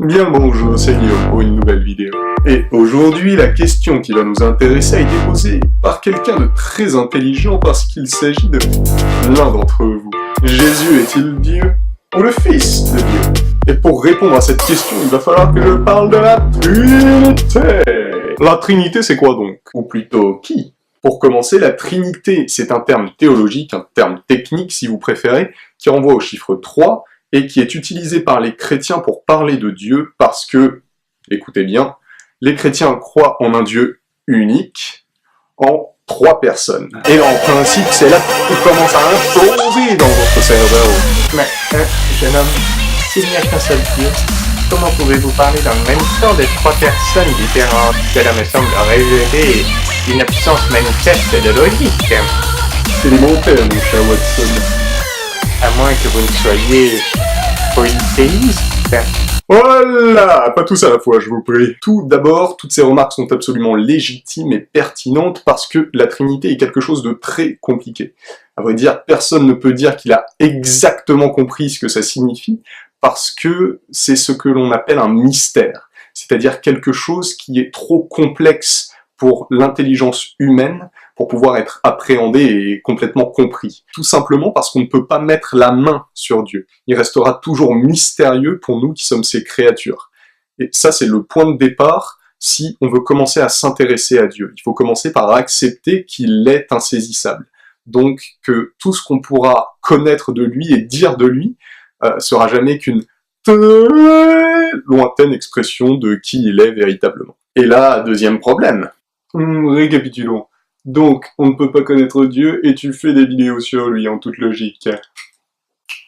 Bien bonjour, c'est Guillaume pour une nouvelle vidéo. Et aujourd'hui, la question qui va nous intéresser a été posée par quelqu'un de très intelligent parce qu'il s'agit de l'un d'entre vous. Jésus est-il Dieu ou le Fils de Dieu? Et pour répondre à cette question, il va falloir que je parle de la Trinité. La Trinité, c'est quoi donc? Ou plutôt, qui? Pour commencer, la Trinité, c'est un terme théologique, un terme technique si vous préférez, qui renvoie au chiffre 3, et qui est utilisé par les chrétiens pour parler de Dieu parce que, écoutez bien, les chrétiens croient en un Dieu unique, en 3 personnes. Et en principe, c'est là que tout commence à imploser dans votre cerveau. Mais, jeune homme, s'il n'y a qu'un seul Dieu, comment pouvez-vous parler dans le même temps de 3 personnes différentes? Cela me semble révéler une absence manifeste de logique. C'est élémentaire, mon cher Watson. À moins que vous ne soyez polythéiste. Voilà, pas tous à la fois, je vous prie. Tout d'abord, toutes ces remarques sont absolument légitimes et pertinentes parce que la Trinité est quelque chose de très compliqué. À vrai dire, personne ne peut dire qu'il a exactement compris ce que ça signifie parce que c'est ce que l'on appelle un mystère, c'est-à-dire quelque chose qui est trop complexe pour l'intelligence humaine pour pouvoir être appréhendé et complètement compris. Tout simplement parce qu'on ne peut pas mettre la main sur Dieu. Il restera toujours mystérieux pour nous qui sommes ses créatures. Et ça, c'est le point de départ si on veut commencer à s'intéresser à Dieu. Il faut commencer par accepter qu'il est insaisissable. Donc que tout ce qu'on pourra connaître de lui et dire de lui sera jamais qu'une très lointaine expression de qui il est véritablement. Et là, deuxième problème. Récapitulons. Donc, on ne peut pas connaître Dieu et tu fais des vidéos sur lui en toute logique.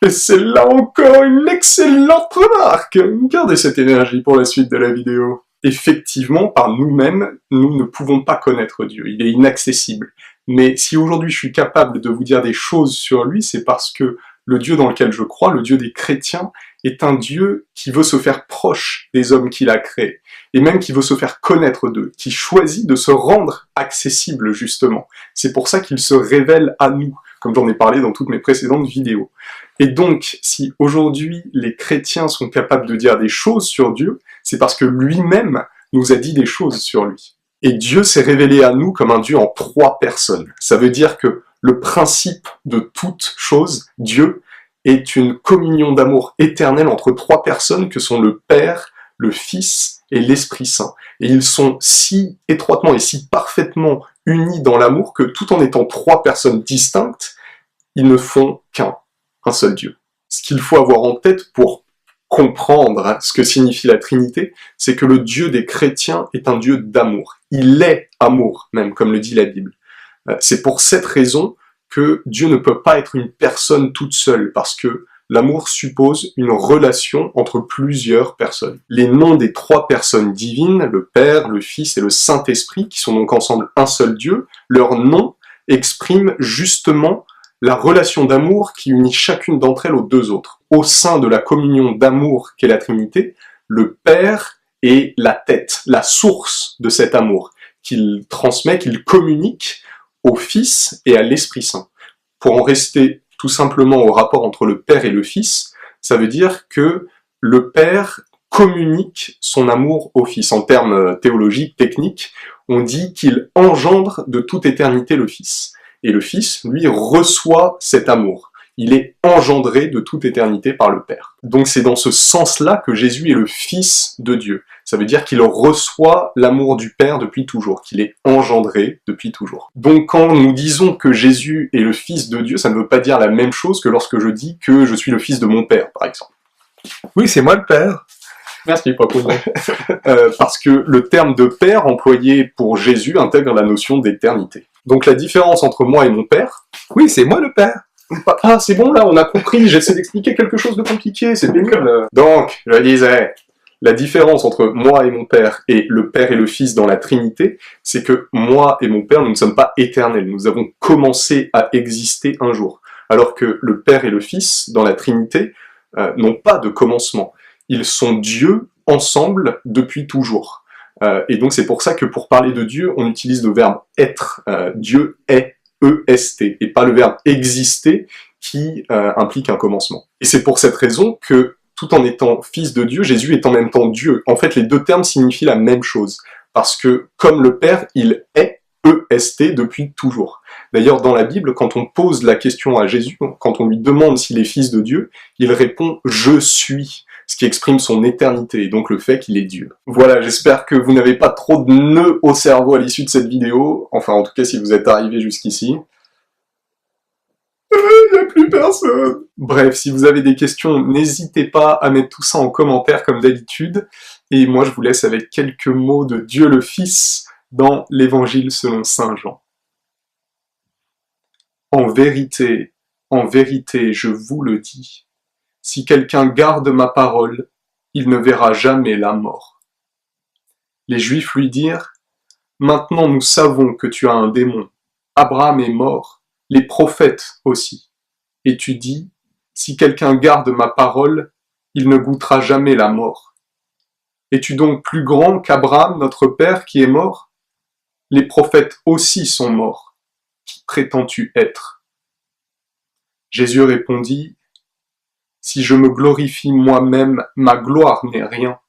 Et c'est là encore une excellente remarque. Gardez cette énergie pour la suite de la vidéo. Effectivement, par nous-mêmes, nous ne pouvons pas connaître Dieu. Il est inaccessible. Mais si aujourd'hui je suis capable de vous dire des choses sur lui, c'est parce que le Dieu dans lequel je crois, le Dieu des chrétiens, est un Dieu qui veut se faire proche des hommes qu'il a créés, et même qui veut se faire connaître d'eux, qui choisit de se rendre accessible justement. C'est pour ça qu'il se révèle à nous, comme j'en ai parlé dans toutes mes précédentes vidéos. Et donc, si aujourd'hui les chrétiens sont capables de dire des choses sur Dieu, c'est parce que lui-même nous a dit des choses sur lui. Et Dieu s'est révélé à nous comme un Dieu en 3 personnes. Ça veut dire que le principe de toute chose, Dieu, est une communion d'amour éternel entre 3 personnes que sont le Père, le Fils et l'Esprit Saint. Et ils sont si étroitement et si parfaitement unis dans l'amour que tout en étant 3 personnes distinctes, ils ne font un seul Dieu. Ce qu'il faut avoir en tête pour comprendre ce que signifie la Trinité, c'est que le Dieu des chrétiens est un Dieu d'amour. Il est amour, même, comme le dit la Bible. C'est pour cette raison que Dieu ne peut pas être une personne toute seule, parce que l'amour suppose une relation entre plusieurs personnes. Les noms des 3 personnes divines, le Père, le Fils et le Saint-Esprit, qui sont donc ensemble un seul Dieu, leurs noms expriment justement la relation d'amour qui unit chacune d'entre elles aux 2 autres. Au sein de la communion d'amour qu'est la Trinité, le Père est la tête, la source de cet amour, qu'il transmet, qu'il communique au Fils et à l'Esprit Saint. Pour en rester tout simplement au rapport entre le Père et le Fils, ça veut dire que le Père communique son amour au Fils. En termes théologiques, techniques, on dit qu'il engendre de toute éternité le Fils. Et le Fils, lui, reçoit cet amour. Il est engendré de toute éternité par le Père. Donc c'est dans ce sens-là que Jésus est le Fils de Dieu. Ça veut dire qu'il reçoit l'amour du Père depuis toujours, qu'il est engendré depuis toujours. Donc quand nous disons que Jésus est le Fils de Dieu, ça ne veut pas dire la même chose que lorsque je dis que je suis le Fils de mon Père, par exemple. Oui, c'est moi le Père. Merci, pas cool. Parce que le terme de Père employé pour Jésus intègre la notion d'éternité. Donc la différence entre moi et mon Père... Oui, c'est moi le Père. Ah, c'est bon là, on a compris, j'essaie d'expliquer quelque chose de compliqué, c'est pénible. Donc, je disais, la différence entre moi et mon Père et le Père et le Fils dans la Trinité, c'est que moi et mon Père, nous ne sommes pas éternels, nous avons commencé à exister un jour. Alors que le Père et le Fils, dans la Trinité, n'ont pas de commencement. Ils sont Dieu ensemble depuis toujours. Et donc c'est pour ça que pour parler de Dieu, on utilise le verbe être. Dieu est. E-S-T, et pas le verbe exister qui implique un commencement. Et c'est pour cette raison que tout en étant fils de Dieu, Jésus est en même temps Dieu. En fait, les deux termes signifient la même chose, parce que comme le Père, il est EST depuis toujours. D'ailleurs, dans la Bible, quand on pose la question à Jésus, quand on lui demande s'il est fils de Dieu, il répond « Je suis », ce qui exprime son éternité, et donc le fait qu'il est Dieu. Voilà, j'espère que vous n'avez pas trop de nœuds au cerveau à l'issue de cette vidéo, enfin en tout cas si vous êtes arrivé jusqu'ici. Il n'y a plus personne. Bref, si vous avez des questions, n'hésitez pas à mettre tout ça en commentaire comme d'habitude. Et moi, je vous laisse avec quelques mots de Dieu le Fils dans l'Évangile selon Saint Jean. En vérité, je vous le dis, si quelqu'un garde ma parole, il ne verra jamais la mort. Les Juifs lui dirent, « Maintenant nous savons que tu as un démon. Abraham est mort. Les prophètes aussi. Et tu dis, si quelqu'un garde ma parole, il ne goûtera jamais la mort. Es-tu donc plus grand qu'Abraham, notre père, qui est mort? Les prophètes aussi sont morts. Qui prétends-tu être? Jésus répondit, si je me glorifie moi-même, ma gloire n'est rien.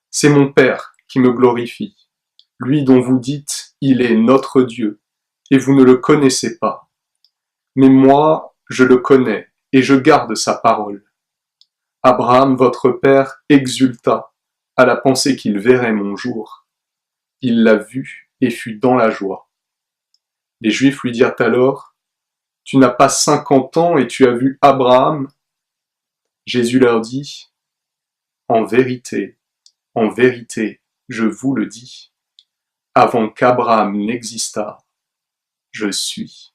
C'est mon Père qui me glorifie, lui dont vous dites, il est notre Dieu. Et vous ne le connaissez pas. Mais moi, je le connais, et je garde sa parole. Abraham, votre père, exulta à la pensée qu'il verrait mon jour. Il l'a vu et fut dans la joie. Les Juifs lui dirent alors, « Tu n'as pas 50 ans et tu as vu Abraham ?» Jésus leur dit, « en vérité, je vous le dis, avant qu'Abraham n'existât, je suis. »